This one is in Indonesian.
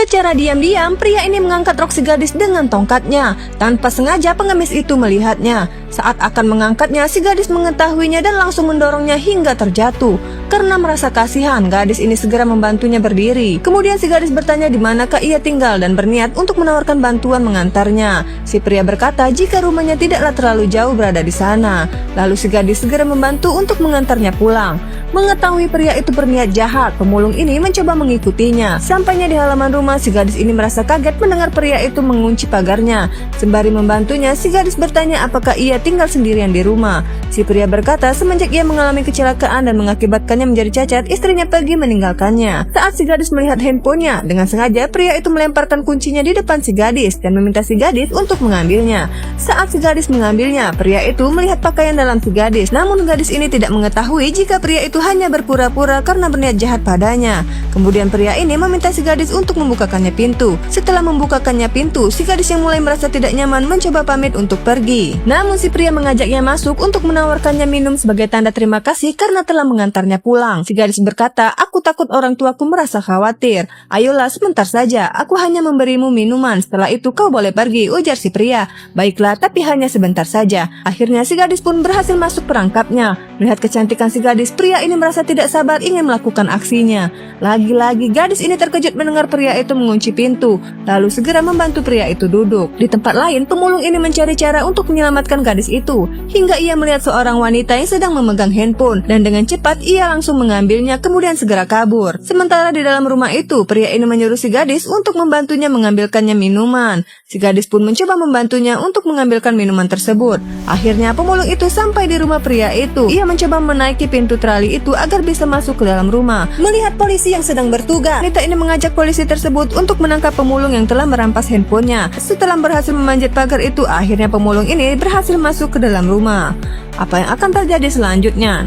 Secara diam-diam, pria ini mengangkat rok si gadis dengan tongkatnya. Tanpa sengaja, pengemis itu melihatnya. Saat akan mengangkatnya, si gadis mengetahuinya dan langsung mendorongnya hingga terjatuh. Karena merasa kasihan, gadis ini segera membantunya berdiri. Kemudian si gadis bertanya di manakah ia tinggal dan berniat untuk menawarkan bantuan mengantarnya. Si pria berkata jika rumahnya tidaklah terlalu jauh berada di sana. Lalu si gadis segera membantu untuk mengantarnya pulang. Mengetahui pria itu berniat jahat, pemulung ini mencoba mengikutinya. Sampainya di halaman rumah, si gadis ini merasa kaget mendengar pria itu mengunci pagarnya. Sembari membantunya, si gadis bertanya apakah ia tinggal sendirian di rumah. Si pria berkata semenjak ia mengalami kecelakaan dan mengakibatkannya menjadi cacat, istrinya pergi meninggalkannya. Saat si gadis melihat handphonenya, dengan sengaja pria itu melemparkan kuncinya di depan si gadis dan meminta si gadis untuk mengambilnya. Saat si gadis mengambilnya, pria itu melihat pakaian dalam si gadis. Namun gadis ini tidak mengetahui jika pria itu hanya berpura-pura karena berniat jahat padanya. Kemudian pria ini meminta si gadis untuk membukakannya pintu. Setelah membukakannya pintu, si gadis yang mulai merasa tidak nyaman mencoba pamit untuk pergi. Namun si pria mengajaknya masuk untuk menawarkannya minum sebagai tanda terima kasih karena telah mengantarnya pulang. Si gadis berkata, "Aku takut orang tuaku merasa khawatir. Ayolah sebentar saja, aku hanya memberimu minuman. Setelah itu kau boleh pergi," ujar si pria. "Baiklah, tapi hanya sebentar saja." Akhirnya si gadis pun berhasil masuk perangkapnya. Melihat kecantikan si gadis, pria ini merasa tidak sabar ingin melakukan aksinya. Lagi-lagi gadis ini terkejut mendengar pria itu mengunci pintu, lalu segera membantu pria itu duduk. Di tempat lain, pemulung ini mencari cara untuk menyelamatkan gadis itu, hingga ia melihat seorang wanita yang sedang memegang handphone, dan dengan cepat ia langsung mengambilnya kemudian segera kabur. Sementara di dalam rumah itu, pria ini menyuruh si gadis untuk membantunya mengambilkannya minuman. Si gadis pun mencoba membantunya untuk mengambilkan minuman tersebut. Akhirnya pemulung itu sampai di rumah pria itu. Ia mencoba menaiki pintu trali itu agar bisa masuk ke dalam rumah. Melihat polisi yang sedang bertugas, wanita ini mengajak polisi tersebut untuk menangkap pemulung yang telah merampas handphonenya. Setelah berhasil memanjat pagar itu, akhirnya pemulung ini berhasil masuk ke dalam rumah. Apa yang akan terjadi selanjutnya?